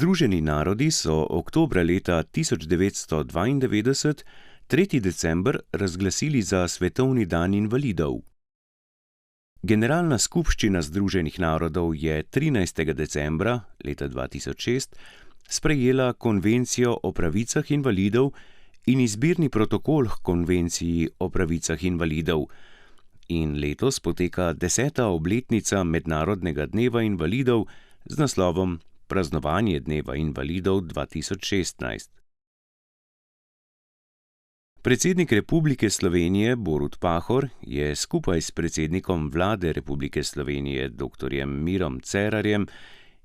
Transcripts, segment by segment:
Združeni narodi so oktobra leta 1992, 3. december, razglasili za Svetovni dan invalidov. Generalna skupščina Združenih narodov je 13. decembra leta 2006 sprejela Konvencijo o pravicah invalidov in izbirni protokol k Konvenciji o pravicah invalidov. In letos poteka 10. obletnica Mednarodnega dneva invalidov z naslovom Praznovanje dneva invalidov 2016. Predsednik Republike Slovenije Borut Pahor je skupaj s predsednikom Vlade Republike Slovenije dr. Mirom Cerarjem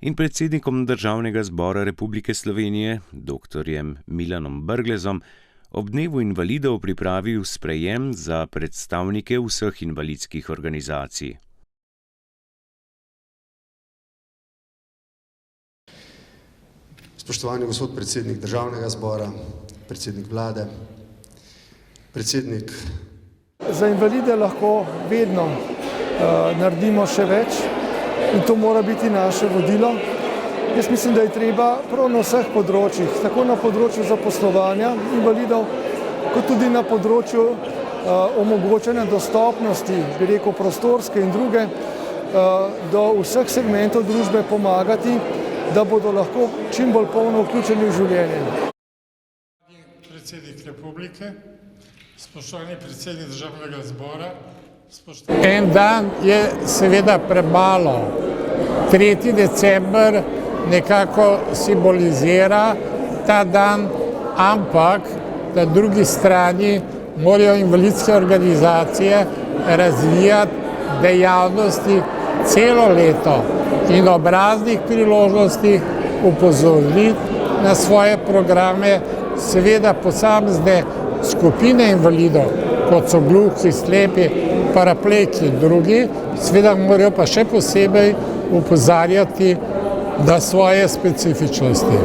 in predsednikom Državnega zbora Republike Slovenije dr. Milanom Brglezom ob dnevu invalidov pripravil sprejem za predstavnike vseh invalidskih organizacij. Spoštovani gospod predsednik Državnega zbora, predsednik Vlade, predsednik. Za invalide lahko vedno naredimo še več in to mora biti naše vodilo. Jaz mislim, da je treba prav na vseh področjih, tako na področju zaposlovanja invalidov, kot tudi na področju omogočanja dostopnosti, bi rekel, prostorske in druge, do vseh segmentov družbe pomagati, da bodo lahko čim bolj polno vključeni v življenje. Predsednik Republike, spoštovani predsednik Državnega zbora, En dan je seveda premalo. 3. december nekako simbolizira ta dan, ampak na drugi strani morajo invalidske organizacije razvijati dejavnosti celo leto in ob raznih priložnostih upozoriti na svoje programe, seveda posamezne skupine invalidov, kot so gluhi, slepi, parapleki in drugi, seveda morajo pa še posebej opozarjati na svoje specifičnosti.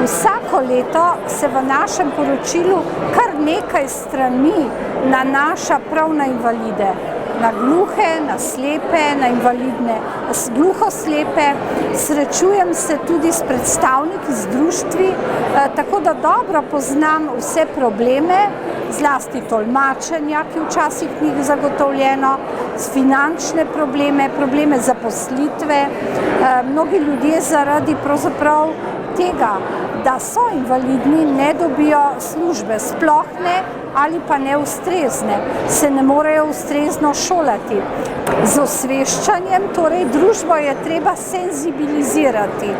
Vsako leto se v našem poročilu kar nekaj strani nanaša prav na invalide, na gluhe, na slepe, na invalidne, gluhoslepe. Srečujem se tudi s predstavniki z društvi, tako da dobro poznam vse probleme, zlasti tolmačenja, ki včasih ni zagotovljeno, finančne probleme, probleme zaposlitve. Mnogi ljudje zaradi pravzaprav tega, da so invalidni, ne dobijo službe, sploh ne ali pa neustrezne, se ne morejo ustrezno šolati. Z osveščanjem, torej družbo je treba senzibilizirati.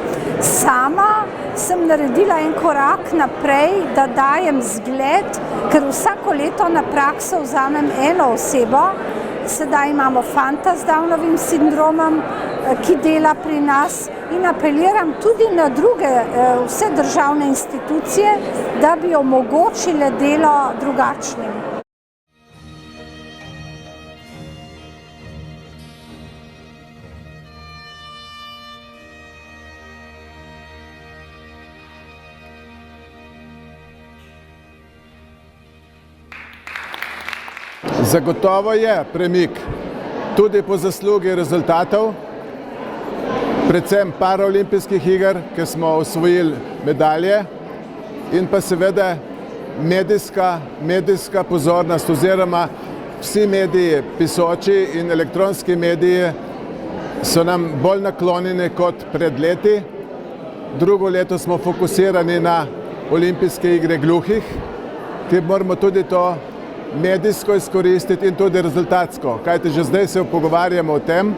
Sama sem naredila en korak naprej, da dajem zgled, ker vsako leto na prakso vzamem eno osebo. Sedaj imamo fanta z Downovim sindromom, ki dela pri nas, in apeliram tudi na druge vse državne institucije, da bi omogočile delo drugačnim. Zagotovo je premik tudi po zaslugi rezultatov, predvsem paraolimpijskih iger, kjer smo osvojili medalje, in pa seveda medijska pozornost oziroma vsi mediji, pisoči in elektronski mediji so nam bolj naklonjeni kot pred leti. Drugo leto smo fokusirani na olimpijske igre gluhih, ki moramo tudi to medijsko izkoristiti in tudi rezultatsko. Kajti že zdaj se pogovarjamo o tem,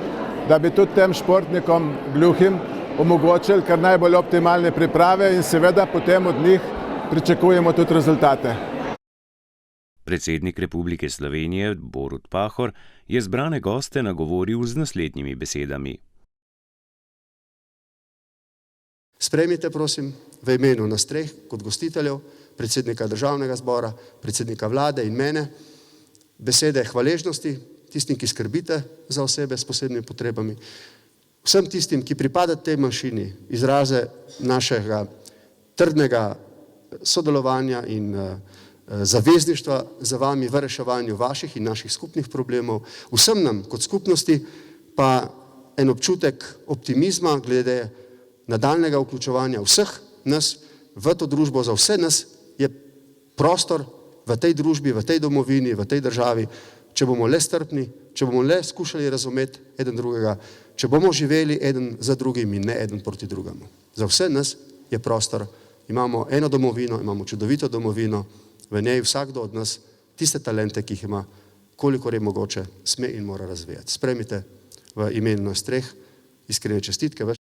da bi tudi tem športnikom gluhim omogočili kar najbolj optimalne priprave in seveda potem od njih pričakujemo tudi rezultate. Predsednik Republike Slovenije Borut Pahor je zbrane goste nagovoril z naslednjimi besedami. Sprejmite, prosim, v imenu nas treh kot gostiteljev, predsednika Državnega zbora, predsednika vlade in mene, besede hvaležnosti tistim, ki skrbite za osebe s posebnimi potrebami, vsem tistim, ki pripadate tej manjšini, izraze našega trdnega sodelovanja in zavezništva za vami v reševanju vaših in naših skupnih problemov, vsem nam kot skupnosti pa en občutek optimizma glede nadaljnega vključevanja vseh nas v to družbo. Za vse nas je prostor v tej družbi, v tej domovini, v tej državi, če bomo le strpni, če bomo le skušali razumeti eden drugega, če bomo živeli eden za drugim in ne eden proti drugemu. Za vse nas je prostor, imamo eno domovino, imamo čudovito domovino, v njej vsakdo od nas tiste talente, ki jih ima, kolikor je mogoče, sme in mora razvijati. Sprejmite v imenu nas treh iskrene čestitke.